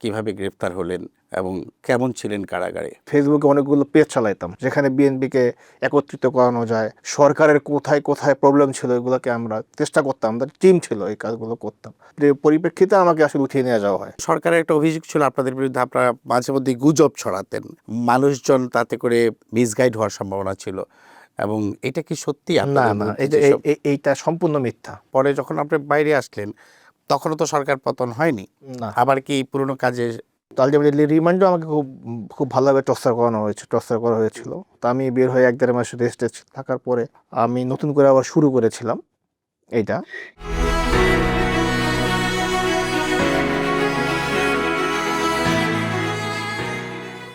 কিভাবে গ্রেফতার হলেন এবং কেমন ছিলেন কারাগারে? ফেসবুকে অনেকগুলো পেজ চালাইতাম যেখানে বিএনপিকে একত্রিত করানো যায়, সরকারের কোথায় কোথায় প্রবলেম ছিল এগুলোকে আমরা চেষ্টা করতাম, আমাদের টিম ছিল এই কাজগুলো করতাম। যে পরিপ্রেক্ষিতে আমাকে আসলে উঠিয়ে নিয়ে যাওয়া হয়। সরকারের একটা অভিযোগ ছিল আপনাদের বিরুদ্ধে, আপনারা মাঝে মধ্যে গুজব ছড়াতেন, মানুষজন তাতে করে মিসগাইড হওয়ার সম্ভাবনা ছিল, এবং এটা কি সত্যি না আপনাদের না, বিরুদ্ধে যেসব? এইটা সম্পূর্ণ মিথ্যা। পরে যখন আপনি বাইরে আসলেন তখনও তো সরকার পতন হয়নি, না, আবার কি পুরনো কাজে? তো আলটিমেটলি রিমান্ডও আমাকে খুব খুব ভালোভাবে টর্চার করা হয়েছিল। তো আমি বের হয়ে 1-1.5 মাস রেস্টে থাকার পরে আমি নতুন করে আবার শুরু করেছিলাম এইটা।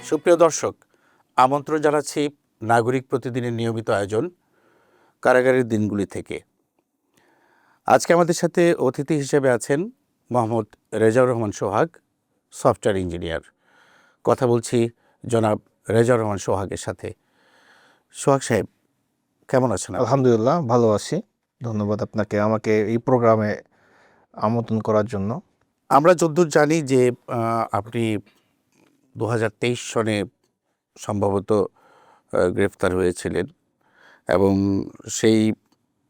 সুপ্রিয় দর্শক, আমন্ত্রণ জানাচ্ছি নাগরিক প্রতিদিনের নিয়মিত আয়োজন কারাগারের দিনগুলি থেকে। আজকে আমাদের সাথে অতিথি হিসেবে আছেন মোহাম্মদ রেজাউর রহমান সোহাগ, সফটওয়্যার ইঞ্জিনিয়ার। কথা বলছি জনাব রেজাউর রহমান সোহাগের সাথে। সোহাগ সাহেব, কেমন আছেন আপনি? আলহামদুলিল্লাহ, ভালো আছি। ধন্যবাদ আপনাকে আমাকে এই প্রোগ্রামে আমন্ত্রণ করার জন্য। আমরা যদ্দূর জানি যে আপনি 2023 সনে সম্ভবত গ্রেফতার হয়েছিলেন, এবং সেই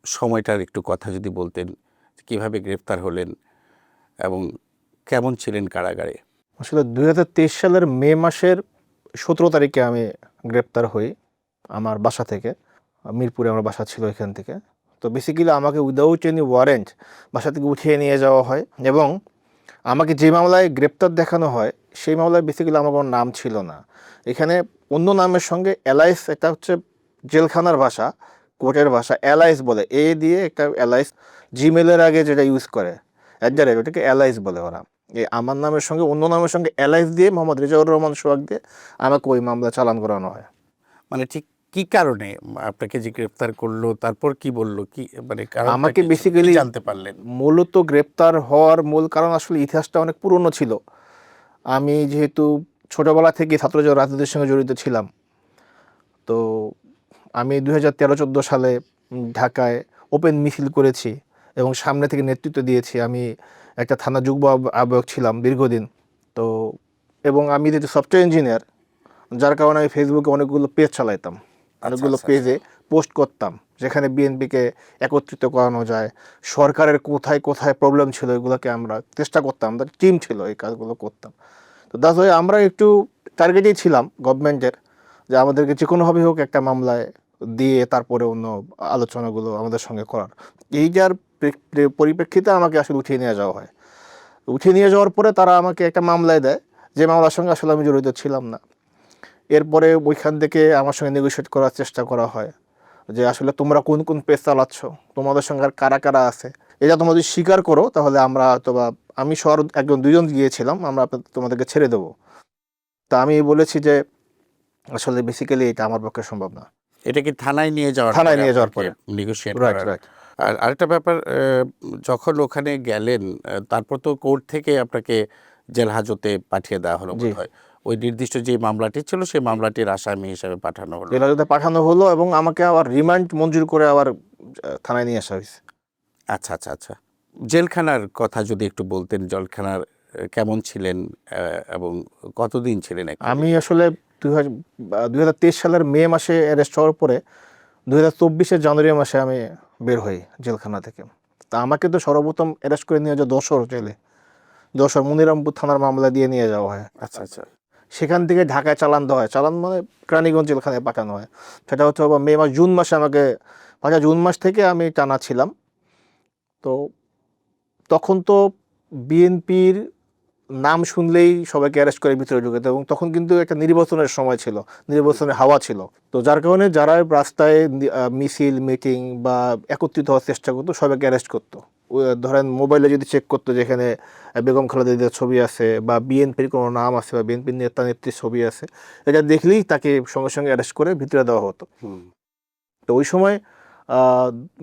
সময়টার একটু কথা যদি বলতেন, কিভাবে গ্রেফতার হলেন এবং কেমন ছিলেন কারাগারে? আসলে 2023 সালের মে মাসের 17 তারিখে আমি গ্রেপ্তার হই আমার বাসা থেকে। মিরপুরে আমার বাসা ছিল, এখান থেকে। তো বেসিক্যালি আমাকে উইদাউট এনি ওয়ারেন্ট বাসা থেকে উঠিয়ে নিয়ে যাওয়া হয়, এবং আমাকে যে মামলায় গ্রেপ্তার দেখানো হয় সেই মামলায় বেসিক্যালি আমার কোনো নাম ছিল না। এখানে অন্য নামের সঙ্গে এলাইস, এটা হচ্ছে জেলখানার ভাষা, কোর্টের ভাষা, এলাইস বলে, এ দিয়ে একটা এলাইস, জিমেলের আগে যেটা ইউজ করে @ ওটাকে এলাইস বলে ওরা। এই আমার নামের সঙ্গে অন্য নামের সঙ্গে এলাইস দিয়ে মোহাম্মদ রেজাউর রহমান সোহাগ দিয়ে আমাকে ওই মামলা চালান করানো হয়। মানে ঠিক কি কারণে আপনাকে যে গ্রেফতার করলো, তারপর কি বললো, কি মানে কারণটা আমাকে কি ছিল? কি বেসিক্যালি জানতে পারলেন? মূলত গ্রেপ্তার হওয়ার মূল কারণ, আসলে ইতিহাসটা অনেক পুরনো ছিল। আমি যেহেতু ছোটোবেলা থেকে ছাত্রজীবন রাজনীতির সঙ্গে জড়িত ছিলাম, তো আমি 2013-14 সালে ঢাকায় ওপেন মিছিল করেছি এবং সামনে থেকে নেতৃত্ব দিয়েছি। আমি একটা থানা যুগ্ম আহ্বায়ক ছিলাম দীর্ঘদিন। তো এবং আমি যেহেতু সফটওয়্যার ইঞ্জিনিয়ার, যার কারণে আমি ফেসবুকে অনেকগুলো পেজ চালাইতাম, অনেকগুলো আচ্ছা। পেজে পোস্ট করতাম যেখানে বিএনপিকে একত্রিত করানো যায়, সরকারের কোথায় কোথায় প্রবলেম ছিল এগুলোকে আমরা চেষ্টা করতাম, আমাদের টিম ছিল এই কাজগুলো করতাম। তো দ্যাটস ওয়াই আমরা একটু টার্গেটেই ছিলাম গভর্নমেন্টের, যে আমাদেরকে যে কোনোভাবে হোক একটা মামলায় দিয়ে তারপরে অন্য আলোচনাগুলো আমাদের সঙ্গে করার। এইটার পরিপ্রেক্ষিতে আমাকে আসলে উঠিয়ে নিয়ে যাওয়া হয়। উঠিয়ে নিয়ে যাওয়ার পরে তারা আমাকে একটা মামলায় দেয়, যে মামলার সঙ্গে আসলে আমি জড়িত ছিলাম না। এরপরে ওইখান থেকে আমার সঙ্গে নেগোশিয়েট করার চেষ্টা করা হয় যে আসলে তোমরা কোন কোন পেজ চালাচ্ছ, তোমাদের সঙ্গে আর কারা কারা আছে, এটা তোমরা যদি স্বীকার করো তাহলে আমরা অথবা আমি সহ 1-2 জন গিয়েছিলাম, আমরা তোমাদেরকে ছেড়ে দেবো। তা আমি বলেছি যে আসলে বেসিক্যালি এটা আমার পক্ষে সম্ভব না। এটা কি থানায় নিয়ে যাওয়ার থানায় পরে নিয়ে যাওয়ার আপনাকে পরে, নেগোশিয়েট রাইট করার? রাইট। আর আরেকটা ব্যাপার, যখন ওখানে গেলেন, তারপর তো কোর্ট থেকে আপনাকে জেল হাজতে পাঠিয়ে দেওয়া হলো জি, বোধহয়। ওই নির্দিষ্ট যে মামলাটি ছিল সেই মামলাটির আসামি হিসাবে পাঠানো হলো। জেলাজতে পাঠানো হলো এবং আমাকে আবার রিমান্ড মঞ্জুর করে আবার থানায় নিয়ে আসা হয়েছে। আচ্ছা। জেলখানার কথা যদি একটু বলতেন, জেলখানার কেমন ছিলেন এবং কতদিন ছিলেন আমি অ্যাকচুয়ালি? আসলে 2023 সালের মে মাসে অ্যারেস্ট হওয়ার পরে 2024-এর জানুয়ারি মাসে আমি বের হই জেলখানা থেকে। তা আমাকে তো সর্বপ্রথম অ্যারেস্ট করে নিয়ে যায় যশোর জেলে, যশোর মনিরামপুর থানার মামলা দিয়ে নিয়ে যাওয়া হয়। আচ্ছা। সেখান থেকে ঢাকায় চালান দেওয়া হয়, চালান মানে কেরানীগঞ্জ জেলখানায় পাঠানো হয়। সেটা হচ্ছে আবার মে মাস, জুন মাসে আমাকে জুন মাস থেকে আমি টানা ছিলাম। তো তখন তো বিএনপির নাম শুনলেই সবাইকে অ্যারেস্ট করে ভিতরে ঢুকে, এবং তখন কিন্তু একটা নির্বাচনের সময় ছিল, নির্বাচনের হাওয়া ছিল। তো যার কারণে যারা রাস্তায় মিছিল মিটিং বা একত্রিত হওয়ার চেষ্টা করতো সবাইকে অ্যারেস্ট করতো। ধরেন মোবাইলে যদি চেক করতো যেখানে বেগম খালেদা জিয়ার ছবি আছে বা বিএনপির কোনো নাম আছে বা বিএনপির নেতা নেত্রীর ছবি আছে, এটা দেখলেই তাকে সঙ্গে সঙ্গে অ্যারেস্ট করে ভিতরে দেওয়া হতো। তো ওই সময়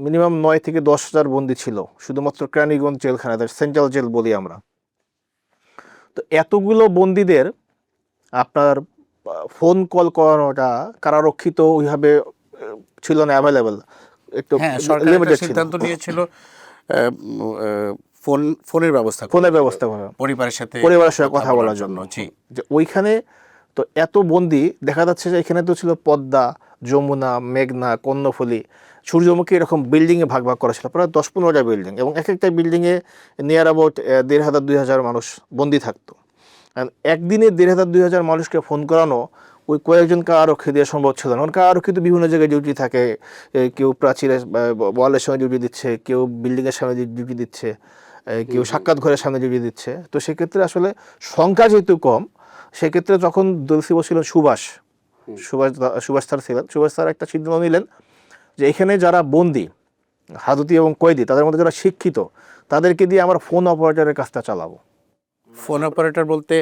মিনিমাম 9 থেকে 10 হাজার বন্দি ছিল শুধুমাত্র কেরানীগঞ্জ জেলখানাতে, সেন্ট্রাল জেল বলি আমরা। তো এতগুলো বন্দীদের আপনার ফোন কল করানোটা কারারক্ষিত ওইভাবে ছিল না, অ্যাভেলেবেল, একটু হ্যাঁ, সরকার একটা লিমিটেড ছিল। সিদ্ধান্ত নিয়েছিল ফোনের ব্যবস্থা ফোনের ব্যবস্থা করা, পরিবারের সাথে কথা বলার জন্য। জি, যে ওইখানে তো এত বন্দি দেখা যাচ্ছে যে এখানে তো ছিল পদ্মা, যমুনা, মেঘনা, কর্ণফুলী, সূর্যমুখী, এরকম বিল্ডিংয়ে ভাগ ভাগ করা ছিল, প্রায় 10-15টা বিল্ডিং, এবং এক একটা বিল্ডিংয়ে নিয়ার অ্যাবাউট 1,500-2,000 মানুষ বন্দি থাকতো। একদিনে 1,500-2,000 মানুষকে ফোন করানো ওই কয়েকজন কারোক্ষী দিয়ে সম্ভব ছিল না। কারণ কারোক্ষী তো বিভিন্ন জায়গায় ডিউটি থাকে, কেউ প্রাচীরের ওয়ালের সঙ্গে ডিউটি দিচ্ছে, কেউ বিল্ডিংয়ের সামনে ডিউটি দিচ্ছে, কেউ সাক্ষাৎ ঘরের সামনে ডিউটি দিচ্ছে। তো সেক্ষেত্রে আসলে সংখ্যা যেহেতু কম, সেক্ষেত্রে তখন দলসিব ছিলেন সুভাষ স্যার ছিলেন। সুভাষ স্যার একটা সিদ্ধান্ত নিলেন যে এখানে যারা বন্দি, হাজতি এবং কয়েদি, তাদের মধ্যে যারা শিক্ষিত, তাদেরকে দিয়ে আমরা ফোন অপারেটরের কাজটা চালাবো। ফোন অপারেটর বলতে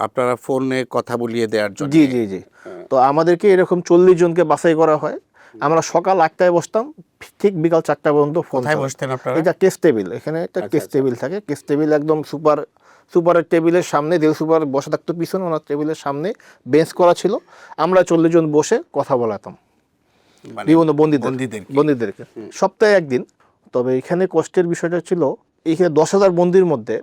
আপনারা ফোনে কথা বলিয়ে দেওয়ার জন্য? জি জি জি। তো আমাদেরকে এরকম 40 জনকে বাছাই করা হয়। আমরা সকাল 8টায় বসতাম, ঠিক বিকাল 4টা পর্যন্ত ফোন। কোথায় বসতেন আপনারা? এটা কেস টেবিল, এখানে একটা কেস টেবিল থাকে। কেস টেবিল একদম সুপারের টেবিলের সামনে, দিল সুপার বসে থাকতো পিছনে, ওনার টেবিলের সামনে বেঞ্চ করা ছিল। আমরা 40 জন বসে কথা বলাতাম বিভিন্ন বন্দীদেরকে সপ্তাহে একদিন। তবে এখানে কষ্টের বিষয়টা ছিল, এইখানে 10,000 বন্দির মধ্যে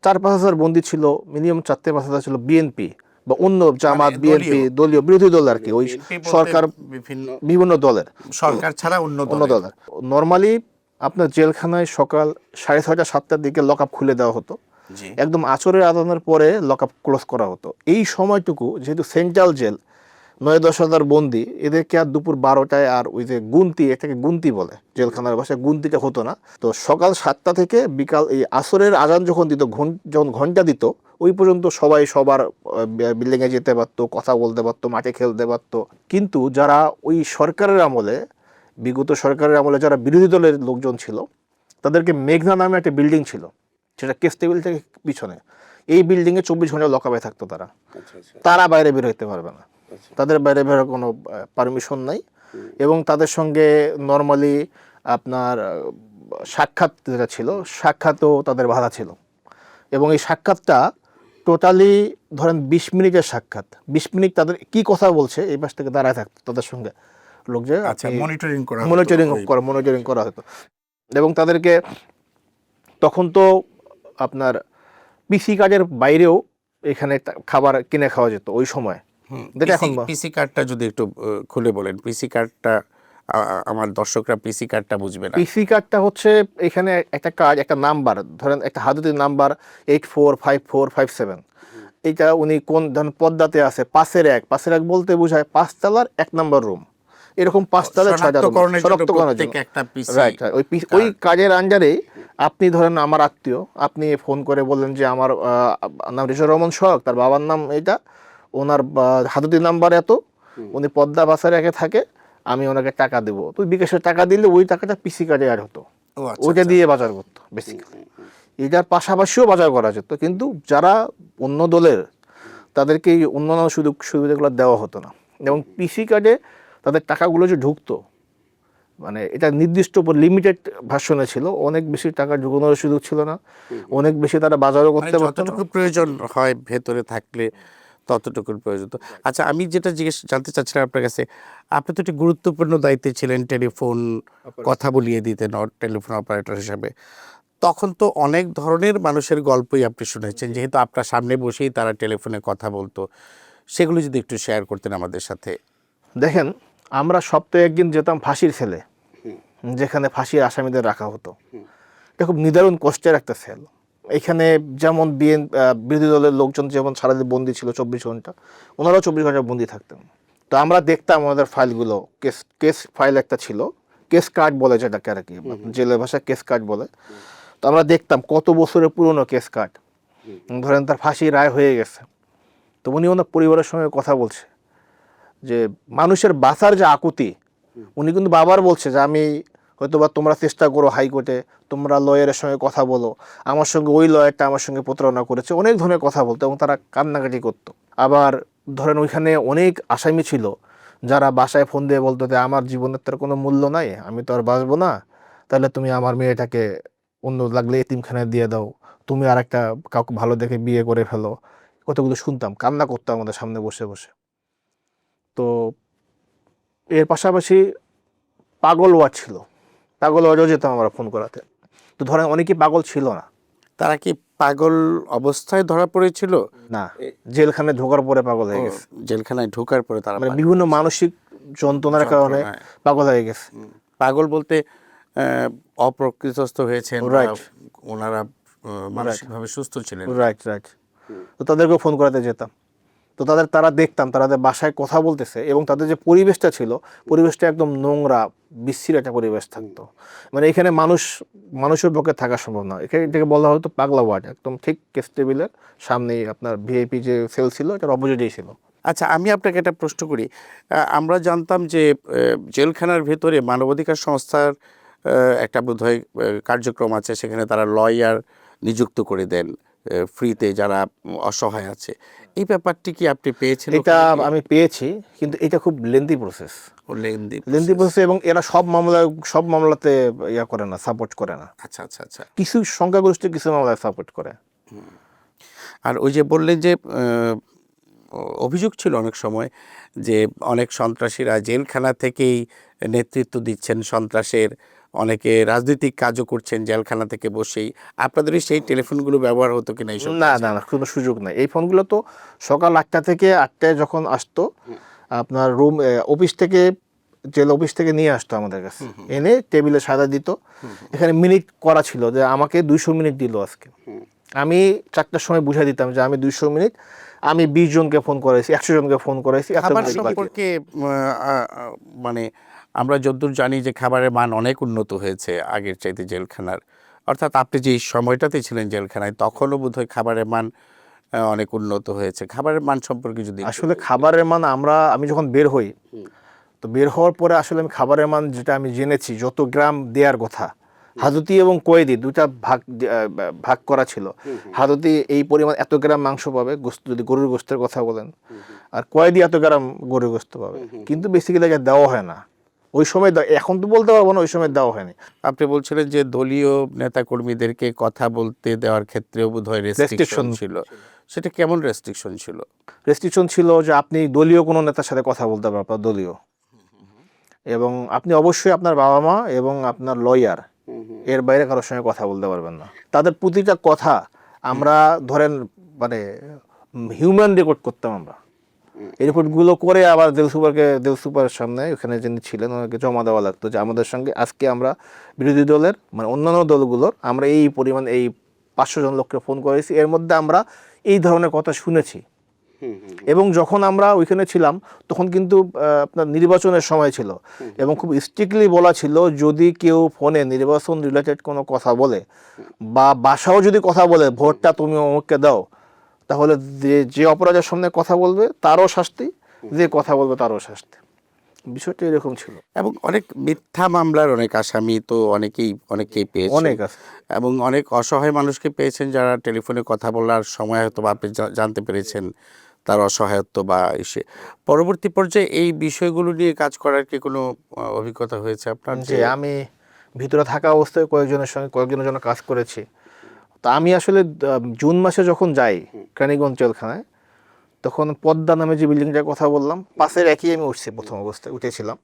4-5 হাজার বন্দি ছিল, মিনিমাম 4-5 হাজার ছিল বিএনপি বা অন্য জামাত, বিএনপি দলীয় বিরোধী দল আর কি, ওই সরকার বিভিন্ন দলের, সরকার ছাড়া অন্য দলের। নর্মালি আপনার জেলখানায় সকাল 6:30-7টার দিকে লক আপ খুলে দেওয়া হতো, একদম আচরের আদানের পরে লক আপ ক্লোজ করা হতো। এই সময়টুকু যেহেতু সেন্ট্রাল জেল, 9-10 হাজার বন্দি, এদেরকে আর দুপুর 12টায় আর ওই যে গুনতি, এটাকে গুনতি বলে জেলখানার ভাষায়, গুনতিটা হতো না। তো সকাল 7টা থেকে বিকাল এই আসরের আজান যখন দিত, যখন ঘন্টা দিত, ওই পর্যন্ত সবাই সবার বিল্ডিংয়ে যেতে পারতো, কথা বলতে পারতো, মাঠে খেলতে পারতো। কিন্তু যারা ওই সরকারের আমলে, বিগত সরকারের আমলে যারা বিরোধী দলের লোকজন ছিল, তাদেরকে মেঘনা নামে একটা বিল্ডিং ছিল, সেটা কেস টেবিল থেকে পিছনে। এই বিল্ডিংয়ে 24 ঘন্টা লকআপে থাকতো তারা। তারা বাইরে বের হতে পারবে না, তাদের বাইরে বেরোর কোনো পারমিশন নাই। এবং তাদের সঙ্গে নর্মালি আপনার সাক্ষাৎ যেটা ছিল, সাক্ষাৎও তাদের বাধা ছিল। এবং এই সাক্ষাৎটা টোটালি ধরেন 20 মিনিটের সাক্ষাৎ, 20 মিনিট তাদের কি কথা বলছে এই পাশ থেকে দাঁড়ায় থাকতো তাদের সঙ্গে লোক, যে মনিটরিং করা হতো। এবং তাদেরকে তখন তো আপনার পিসি কার্ডের বাইরেও এখানে খাবার কিনে খাওয়া যেত ওই সময়। পিসি কার্ডটা যদি একটু খুলে বলেন। পিসি কার্ডটা আমার দর্শকরা পিসি কার্ডটা বুঝবে না। পিসি কার্ডটা হচ্ছে এখানে একটা কার্ড, একটা নাম্বার, ধরেন একটা হাজতের নাম্বার 845457, এইটা উনি কোন ধরেন পদ্মাতে আছে, 5-এর 1 বলতে বোঝায় 5 তলার 1 নম্বর রুম, এরকম 5 তলায় 6টা রুম শনাক্তকরণের জন্য। রাইট, ওই কাজের আন্ডারে আপনি ধরেন আমার আত্মীয়, আপনি ফোন করে বললেন যে আমার নাম রিশাদ রহমান শখ, তার বাবার নাম এটা, ওনার হাজতের নাম্বার এত, উনি পদ্মা বাসার একে থাকে, আমি ওনাকে টাকা দেবো। তো বিকাশের টাকা দিলে ওই টাকাটা পিসি কার্ডে অ্যাড হতো, ওইটা দিয়ে বাজার করতো বেসিক্যালি। এটার পাশাপাশিও বাজার করা যেত, কিন্তু যারা অন্য দলের তাদেরকে এই অন্যান্য সুবিধাগুলো দেওয়া হতো না। এবং পিসি কার্ডে তাদের টাকাগুলো যে ঢুকতো, মানে এটা নির্দিষ্ট লিমিটেড ভার্সনে ছিল, অনেক বেশি টাকা ঢুকানোর সুযোগ ছিল না, অনেক বেশি তারা বাজারও করতে পারতো না। যতটুকু প্রয়োজন হয় ভেতরে থাকলে ততটুকুর প্রয়োজন। আচ্ছা, আমি যেটা জানতে চাচ্ছিলাম আপনার কাছে, আপনি তো একটি গুরুত্বপূর্ণ দায়িত্বে ছিলেন, টেলিফোন কথা বলিয়ে দিতেন টেলিফোন অপারেটর হিসাবে। তখন তো অনেক ধরনের মানুষের গল্পই আপনি শুনেছেন, যেহেতু আপনার সামনে বসেই তারা টেলিফোনে কথা বলতো, সেগুলো যদি একটু শেয়ার করতেন আমাদের সাথে। দেখেন, আমরা সপ্তাহে একদিন যেতাম ফাঁসির সেলে, যেখানে ফাঁসির আসামিদের রাখা হতো। এটা খুব নিদারুণ কষ্টের একটা সেল। এখানে যেমন বিরোধী দলের লোকজন যেমন সারাদিন বন্দি ছিল 24 ঘন্টা, ওনারাও 24 ঘন্টা বন্দি থাকতেন। তো আমরা দেখতাম ওনাদের ফাইলগুলো, কেস ফাইল একটা ছিল, কেস কার্ড বলে যেটাকে আর কি, জেলের ভাষায় কেস কার্ড বলে। তো আমরা দেখতাম কত বছরের পুরনো কেস কার্ড, ধরেন তার ফাঁসি রায় হয়ে গেছে, তো উনি ওনার পরিবারের সঙ্গে কথা বলছে যে মানুষের বাঁচার যে আকুতি, উনি কিন্তু বাবার বলছে যে আমি হয়তো বা তোমরা চেষ্টা করো হাইকোর্টে, তোমরা লয়ারের সঙ্গে কথা বলো, আমার সঙ্গে ওই লয়ারটা আমার সঙ্গে প্রতারণা করেছে, অনেক ধরনের কথা বলতো এবং তারা কান্নাকাটি করতো। আবার ধরেন ওইখানে অনেক আসামি ছিল যারা বাসায় ফোন দিয়ে বলতো যে আমার জীবনের তার কোনো মূল্য নাই, আমি তো আর বাঁচবো না, তাহলে তুমি আমার মেয়েটাকে অন্য লাগলে এতিমখানায় দিয়ে দাও, তুমি আর একটা কাউকে ভালো দেখে বিয়ে করে ফেলো। কতগুলো শুনতাম, কান্না করতাম আমাদের সামনে বসে বসে। তো এর পাশাপাশি পাগল ওয়ার্ড ছিল, পাগল ওয়ার্ডেও যেতাম আমরা ফোন করাতে। তো তো ধরেন অনেকেই পাগল ছিল না। তারা কি পাগল অবস্থায় ধরা পড়েছিল? না, জেলখানে ঢোকার পরে পাগল হয়ে ও, গেছে। জেলখানায় ঢোকার পরে তারা মানে পাগল বিভিন্ন হয়েছে। মানসিক যন্ত্রণার কারণে যন্ত্রণায়। পাগল হয়ে গেছে। পাগল বলতে অপ্রকৃতস্থ হয়েছেন বা রাইট, ওনারা মানসিকভাবে সুস্থ ছিলেন না। Right, right. তো তাদেরকেও ফোন করাতে যেতাম। তো তারা দেখতাম তাদের বাসায় কথা বলতেছে এবং তাদের যে পরিবেশটা ছিল, পরিবেশটা একদম নোংরা, বিশ্রী একটা পরিবেশ থাকতো। মানে এখানে মানুষের পক্ষে থাকা সম্ভব না। এটাকে বলা হতো পাগলা ওয়ার্ড। একদম ঠিক কেস টেবিলের সামনেই আপনার ভিআইপি যে সেল ছিল, এটার অপোজিটেই ছিল। আচ্ছা, আমি আপনাকে একটা প্রশ্ন করি। আমরা জানতাম যে জেলখানার ভেতরে মানবাধিকার সংস্থার একটা বোধহয় কার্যক্রম আছে, সেখানে তারা লয়ার নিযুক্ত করে দেন ফ্রিতে যারা অসহায় আছে। এই ব্যাপারটি কি আপনি পেয়েছেন? এটা আমি পেয়েছি, কিন্তু এটা খুব লেন্দি প্রসেস। লেনদেন। প্রসেস এবং এরা সব মামলাতে ইয়া করে না, সাপোর্ট করে না। আচ্ছা আচ্ছা আচ্ছা। কিছু সংখ্যাগরিষ্ঠ কিছু মামলায় সাপোর্ট করে। আর ওই যে বললেন যে অভিযোগ ছিল অনেক সময় যে অনেক সন্ত্রাসীরা জেলখানা থেকেই নেতৃত্ব দিচ্ছেন সন্ত্রাসের, অনেকে রাজনৈতিক কাজও করছেন জেলখানা থেকে বসেই। আপনাদেরই সেই টেলিফোনগুলো ব্যবহার হতো কিনা এইসব? না, কোনো সুযোগ নাই। এই ফোনগুলো তো সকাল 8টা থেকে 8টায় যখন আসতো, আপনার অফিস থেকে, জেল অফিস থেকে নিয়ে আসতো আমাদের কাছে, এনে টেবিলে সাজা দিত। এখানে মিনিট করা ছিল যে আমাকে 200 মিনিট দিল আজকে। আমি 4টার সময় বুঝাই দিতাম যে আমি 200 মিনিট, আমি 20 জনকে ফোন করেছি, 100 জনকে ফোন করেছি। খাবার সম্পর্কে মানে আমরা যতদূর জানি যে খাবারের মান অনেক উন্নত হয়েছে আগের চাইতে জেলখানার। অর্থাৎ আপনি যে সময়টাতে ছিলেন জেলখানায় তখনও বোধহয় খাবারের মান অনেক উন্নত হয়েছে। খাবারের মান সম্পর্কে যদি আসলে খাবারের মান আমি যখন বের হই, তো বের হওয়ার পরে আসলে আমি খাবারের মান যেটা আমি জেনেছি, যত গ্রাম দেওয়ার কথা, হাজতি এবং কয়েদি দুটা ভাগ করা ছিল। হাজতি এই পরিমাণ এত গ্রাম মাংস পাবে গোস্ত, যদি গরুর গোস্তের কথা বলেন, আর কয়েদি এত গ্রাম গরুর গোস্ত পাবে, কিন্তু বেসিক্যালি এটা দেওয়া হয় না ওই সময়। এখন তো বলতে পারবো না, ওই সময় দেওয়া হয়নি। আপনি বলছিলেন যে দলীয় নেতাকর্মীদেরকে কথা বলতে দেওয়ার ক্ষেত্রেও বোধহয় রেস্ট্রিকশন ছিল। সেটা কেমন রেস্ট্রিকশন ছিল? রেস্ট্রিকশন ছিল যে আপনি দলীয় কোনো নেতার সাথে কথা বলতে পারবেন, আপনার দলীয়, এবং আপনি অবশ্যই আপনার বাবা মা এবং আপনার লয়ার, এর বাইরে কারোর সঙ্গে কথা বলতে পারবেন না। তাদের প্রতিটা কথা আমরা ধরেন মানে হিউম্যান রেকর্ড করতাম আমরা। এই রেকর্ডগুলো করে আবার দেল সুপারের সামনে, ওখানে যিনি ছিলেন, ওনাকে জমা দেওয়া লাগতো যে আমাদের সঙ্গে আজকে আমরা বিরোধী দলের, মানে অন্যান্য দলগুলোর, আমরা এই পরিমাণ এই 500 জন লোককে ফোন করেছি, এর মধ্যে আমরা এই ধরনের কথা শুনেছি। এবং যখন আমরা ওইখানে ছিলাম তখন কিন্তু আপনার নির্বাচনের সময় ছিল, এবং খুব স্ট্রিক্টলি বলা ছিল যদি কেউ ফোনে নির্বাচন রিলেটেড কোনো কথা বলে, বা বাসাও যদি কথা বলে ভোটটা তুমি অমুককে দাও, তাহলে যে অপরাধের সামনে কথা বলবে তারও শাস্তি, যে কথা বলবে তারও শাস্তি। বিষয়টা এরকম ছিল। এবং অনেক মিথ্যা মামলার অনেক আসামি তো অনেকেই পেয়েছেন, অনেক আছে। এবং অনেক অসহায় মানুষকে পেয়েছেন যারা টেলিফোনে কথা বলার সময় হয়তো বা আপনি জানতে পেরেছেন তার অসহায়ত্ব বা এসে। পরবর্তী পর্যায়ে এই বিষয়গুলো নিয়ে কাজ করার কি কোনো অভিজ্ঞতা হয়েছে আপনার? যে আমি ভিতরে থাকা অবস্থায় কয়েকজনের জন্য কাজ করেছি। তা আমি আসলে জুন মাসে যখন যাই কেরানীগঞ্জ জেলখানায়, তখন পদ্মা নামে যে বিল্ডিংটার কথা বললাম, পাশের একই আমি উঠছি, প্রথম অবস্থায় উঠেছিলাম।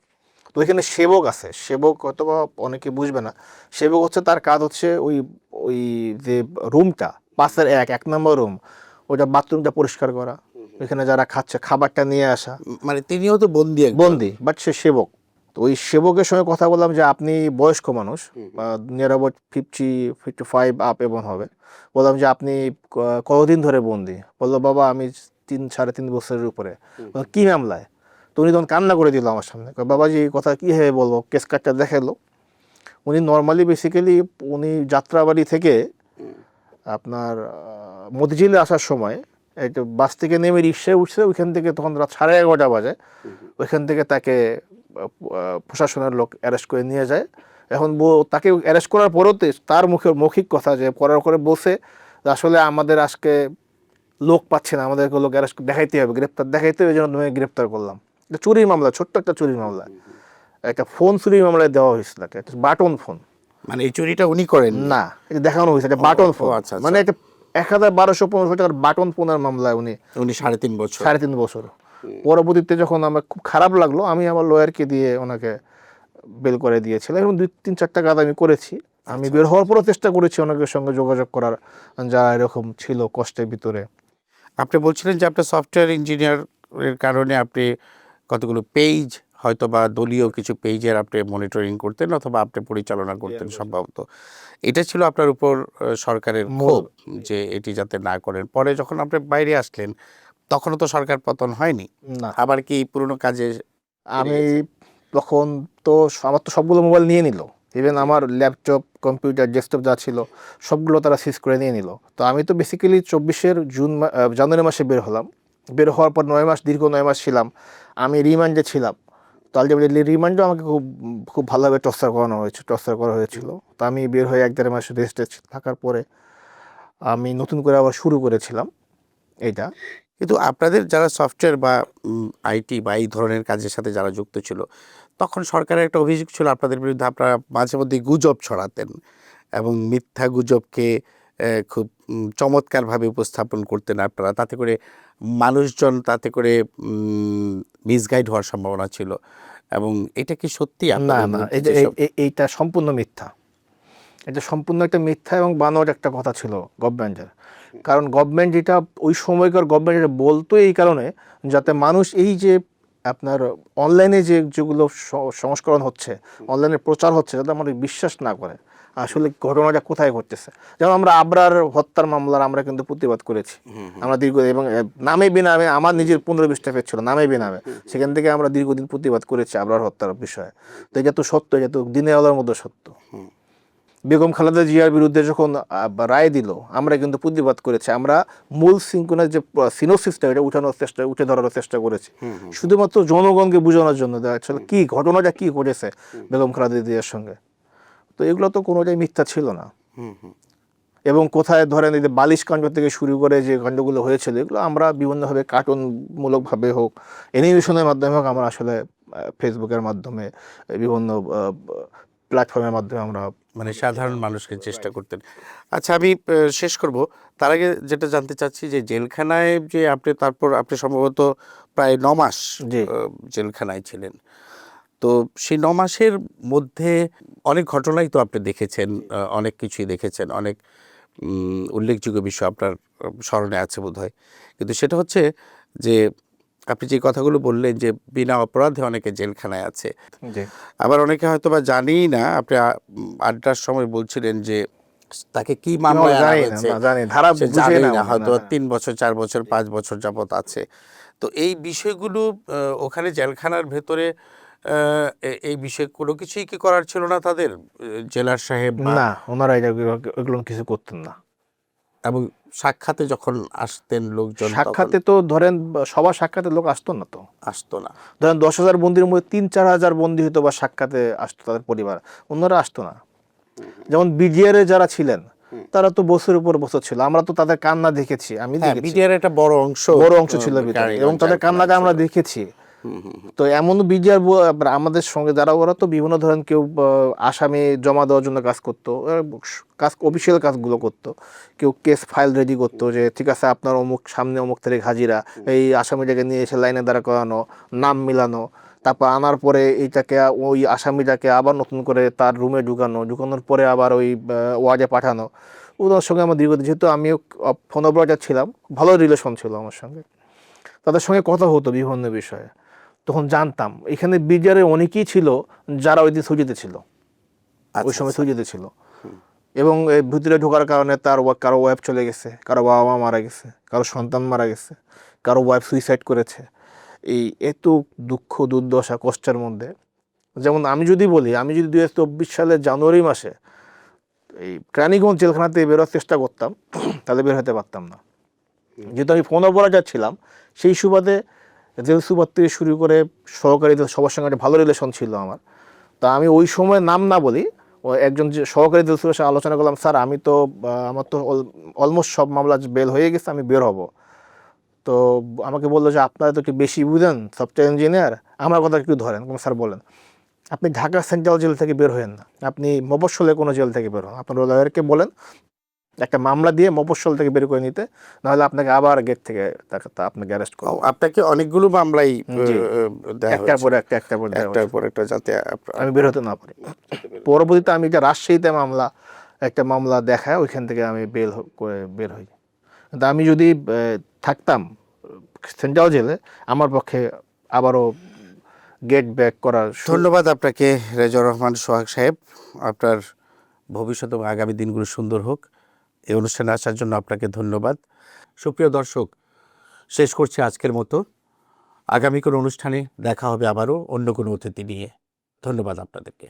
তো ওইখানে সেবক আছে। সেবক হয়তো বা অনেকে বুঝবে না, সেবক হচ্ছে, তার কাজ হচ্ছে ওই ওই যে রুমটা, পাশের এক নম্বর রুম, ওইটা বাথরুমটা পরিষ্কার করা, ওইখানে যারা খাচ্ছে খাবারটা নিয়ে আসা। মানে তিনিও তো বন্দি, বাট সে সেবক। তো ওই সেবকের সঙ্গে কথা বললাম যে আপনি বয়স্ক মানুষ, নিয়ার অ্যাবাউট 55 আপ এবং হবে। বললাম যে আপনি কতদিন ধরে বন্দি? বললো বাবা আমি 3-3.5 বছরের উপরে। কি মামলায়? তো উনি তখন কান্না করে দিল আমার সামনে। বাবাজি এই কথা কীভাবে বলবো? কেস কার্ডটা দেখালো। উনি নর্মালি বেসিক্যালি উনি যাত্রাবাড়ি থেকে আপনার মতিঝিলে আসার সময় একটা বাস থেকে নেমে রিক্সায় উঠছে, ওইখান থেকে তখন রাত 11:30 বাজে, ওইখান থেকে তাকে প্রশাসনের লোক অ্যারেস্ট করে নিয়ে যায়। এখন তাকে অ্যারেস্ট করার পরেও তার মৌখিক কথা যে করার করে বসে আসলে আমাদের আজকে লোক পাচ্ছে না, আমাদেরকে লোক অ্যারেস্ট দেখাইতে হবে, গ্রেপ্তার দেখাইতে হবে, এই জন্য তোমাকে গ্রেপ্তার করলাম। এটা চুরির মামলা, ছোট্ট একটা চুরির মামলা। একটা ফোন চুরির মামলায় দেওয়া হয়েছিল তাকে, একটা বাটন ফোন। মানে এই চুরিটা উনি করেন না, এটা দেখানো হয়েছে একটা বাটন ফোন। আচ্ছা, মানে একটা 1215 টাকার বাটন ফোনের মামলায় উনি 3.5 বছর। পরবর্তীতে যখন আমার খুব খারাপ লাগলো, আমি আমার লয়ারকে দিয়ে ওনাকে বেল করে দিয়েছিলাম, এবং 2-3-4টা কাজ আমি করেছি। আমি বের হওয়ার পরও চেষ্টা করেছি অনেকের সঙ্গে যোগাযোগ করার, যারা এরকম ছিল কষ্টের ভিতরে। আপনি বলছিলেন যে আপনার সফটওয়্যার ইঞ্জিনিয়ারের কারণে আপনি কতগুলো পেজ হয়তো বা দলীয় কিছু পেজের আপনি মনিটরিং করতেন অথবা আপনি পরিচালনা করতেন সম্ভবত। এটা ছিল আপনার উপর সরকারের ক্ষোভ যে এটি যাতে না করেন। পরে যখন আপনি বাইরে আসলেন তখনও তো সরকার পতন হয়নি, না, আবার কি পুরনো কাজে আমি তখন তো আমার তো সবগুলো মোবাইল নিয়ে নিল, ইভেন আমার ল্যাপটপ, কম্পিউটার, ডেস্কটপ যা ছিল সবগুলো তারা সিজ করে নিয়ে নিল। তো আমি তো বেসিক্যালি 24-এর জানুয়ারি মাসে বের হলাম। বের হওয়ার পর 9 মাস, দীর্ঘ 9 মাস ছিলাম আমি রিমান্ডে ছিলাম। তো আলটিমেটলি রিমান্ডেও আমাকে খুব খুব ভালোভাবে টর্চার করা হয়েছিল। তো আমি বের হয়ে 1-1.5 মাস রেস্টে থাকার পরে আমি নতুন করে আবার শুরু করেছিলাম এইটা। কিন্তু আপনাদের যারা সফটওয়্যার বা আইটি বা এই ধরনের কাজের সাথে যারা যুক্ত ছিল তখন সরকারের একটা অভিযোগ ছিল আপনাদের বিরুদ্ধে, আপনারা মাঝে মধ্যে গুজব ছড়াতেন এবং মিথ্যা গুজবকে খুব চমৎকারভাবে উপস্থাপন করতেন আপনারা, তাতে করে মানুষজন তাতে করে মিসগাইড হওয়ার সম্ভাবনা ছিল। এবং এটা কি সত্যি না আপনাদের না, বিরুদ্ধে এটা যেসব এইটা সম্পূর্ণ মিথ্যা। এটা সম্পূর্ণ একটা মিথ্যা এবং বানোয়াট একটা কথা ছিল গভর্নমেন্টের। কারণ গভর্নমেন্ট যেটা ওই সময়কার গভর্নমেন্ট এটা বলতো এই কারণে, যাতে মানুষ এই যে আপনার অনলাইনে যেগুলো সংস্করণ হচ্ছে, অনলাইনে প্রচার হচ্ছে, যাতে আমাদের বিশ্বাস না করে আসলে ঘটনাটা কোথায় ঘটতেছে। যেমন আমরা আবরার হত্যার মামলার আমরা কিন্তু প্রতিবাদ করেছি, আমরা দীর্ঘ এবং নামে বেনামে আমার নিজের 15-20টা পেজ ছিল নামে বেনামে, সেখান থেকে আমরা দীর্ঘদিন প্রতিবাদ করেছি আবরার হত্যার বিষয়ে। তো এটা তো সত্য, এটা তো দিনের আলোর মধ্যে সত্য। বেগম খালেদা জিয়ার বিরুদ্ধে যখন রায় দিল আমরা কিন্তু প্রতিবাদ করেছি, আমরা মূল সিনকোনাস যে সিনোসিসটা এটা উঠে ধরার চেষ্টা করেছি, শুধুমাত্র জনগণকে বোঝানোর জন্য আসলে কি ঘটনাটা কি ঘটেছে বেগম খালেদা জিয়ার সঙ্গে। তো এগুলো তো কোনোটাই মিথ্যা ছিল না। এবং কোথায় ধরেন এই যে বালিশ কাণ্ড থেকে শুরু করে যে কাণ্ডগুলো হয়েছিল এগুলো আমরা বিভিন্নভাবে কার্টুনমূলকভাবে হোক, অ্যানিমেশনের মাধ্যমে হোক, আমরা আসলে ফেসবুকের মাধ্যমে বিভিন্ন প্ল্যাটফর্মের মাধ্যমে আমরা মানে সাধারণ মানুষকে চেষ্টা করতেন। আচ্ছা, আমি শেষ করব তার আগে যেটা জানতে চাচ্ছি যে জেলখানায় যে তারপর আপনি সম্ভবত প্রায় 9 মাস জি জেলখানায় ছিলেন। তো সেই 9 মাসের মধ্যে অনেক ঘটনাই তো আপনি দেখেছেন, অনেক কিছুই দেখেছেন, অনেক উল্লেখযোগ্য বিষয় আপনার স্মরণে আছে বোধহয়। কিন্তু সেটা হচ্ছে যে আপনি যে কথাগুলো বললেন যে বিনা অপরাধে অনেকে জেলখানায় আছে, জি আবার অনেকে হয়তো বা জানিই না। আপনি আড্ডার সময় বলছিলেন যে তাকে কি মামলায় আনা জানি না, হয়েছে জানি ধারা সে বুঝে জানেই না না, মনে হয়তো হয়। 3 বছর 4 বছর 5 বছর যাবত আছে। তো এই বিষয়গুলো ওখানে জেলখানার ভেতরে এই বিষয়ে কোনো কিছুই কি করার ছিল না তাদের, জেলার সাহেব বা না, ওনারা এগুলো কিছু করতেন না। এবং সাক্ষাতে যখন আসতেন লোকজন তখন সাক্ষাতে তো ধরেন সবার সাক্ষাতে লোক আসতো না তো। আসতো না। ধরেন 10,000 বন্দির মধ্যে 3-4 হাজার বন্দি হতো বা সাক্ষাতে আসতো তাদের পরিবার, অন্যরা আসতো না। যেমন বিডিআরে যারা ছিলেন তারা তো বছরের উপর বছর ছিল, আমরা তো তাদের কান্না দেখেছি, আমি হ্যাঁ, দেখেছি বিডিআর একটা বড় অংশ ছিল ভিতরে, এবং তাদের কান্নাকে আমরা দেখেছি। হুম হুম তো এমন বিডিআর আমাদের সঙ্গে যারা, ওরা তো বিভিন্ন ধরনের কেউ আসামি জমা দেওয়ার জন্য কাজ করতো, অফিসিয়াল কাজগুলো করতো। কেউ কেস ফাইল রেডি করতো যে ঠিক আছে আপনার অমুক সামনে অমুক তারিখ হাজিরা, এই আসামিটাকে নিয়ে এসে লাইনে দাঁড়া করানো, নাম মিলানো, তারপর আনার পরে এইটাকে ওই আসামিটাকে আবার নতুন করে তার রুমে ঢুকানোর পরে আবার ওই ওয়ার্ডে পাঠানো। ওদের সঙ্গে আমার দীর্ঘদিন, যেহেতু আমিও ফোন অপারেটর ছিলাম, ভালো রিলেশন ছিল আমার সঙ্গে, তাদের সঙ্গে কথা হতো বিভিন্ন বিষয়ে। তখন জানতাম এখানে বিডিআরে অনেকেই ছিল যারা ওই দিন ছুটিতে ছিল, ওই সময় ছুটিতে ছিল, এবং ভিতরে ঢোকার কারণে তার কারো ওয়াইফ চলে গেছে, কারো বাবা মা মারা গেছে, কারো সন্তান মারা গেছে, কারো ওয়াইফ সুইসাইড করেছে। এই এত দুঃখ দুর্দশা কষ্টের মধ্যে, যেমন আমি যদি 2024 সালের জানুয়ারি মাসে এই কেরানীগঞ্জ জেলখানাতে বেরোর চেষ্টা করতাম তাহলে বের হতে পারতাম না। যেহেতু আমি ফোন অপারেটর ছিলাম, সেই সুবাদে জেল সুপার থেকে শুরু করে সহকারীদের সবার সঙ্গে একটা ভালো রিলেশন ছিল আমার। তা আমি ওই সময় নাম না বলি, ও একজন যে সহকারী জেল সুপারের সাথে আলোচনা করলাম, স্যার আমি তো আমার তো অলমোস্ট সব মামলা বেল হয়ে গেছে, আমি বের হব। তো আমাকে বললো যে আপনারা তো একটু বেশি বুঝেন, সফটওয়্যার ইঞ্জিনিয়ার, আমার কথা একটু ধরেন। স্যার বলেন, আপনি ঢাকা সেন্ট্রাল জেল থেকে বের হয়েন না, আপনি মফস্বলে কোনো জেল থেকে বের হন, আপনার লয়ারকে বলেন একটা মামলা দিয়ে মফস্বল থেকে বের করে নিতে, নাহলে আপনাকে আবার গেট থেকে আপনাকে অ্যারেস্ট করবে। আপনাকে অনেকগুলো মামলাই জি। দেওয়া একটার হয়েছে, পর একটা, একটার পর দেওয়া একটার হয়েছে। পর একটা, যাতে আমি বের হতে না পারি। পরবর্তীতে আমি যে রাজশাহীতে একটা মামলা দেখায়, ওইখান থেকে আমি করে বের হই। কিন্তু আমি যদি থাকতাম সেন্ট্রাল জেলে, আমার পক্ষে আবারও গেট ব্যাক করার ধন্যবাদ আপনাকে রেজাউর রহমান সোহাগ সাহেব। আপনার ভবিষ্যৎ এবং আগামী দিনগুলো সুন্দর হোক। এই অনুষ্ঠানে আসার জন্য আপনাকে ধন্যবাদ। সুপ্রিয় দর্শক, শেষ করছি আজকের মতো। আগামী কোনো অনুষ্ঠানে দেখা হবে আবারও অন্য কোনো অতিথি নিয়ে। ধন্যবাদ আপনাদেরকে।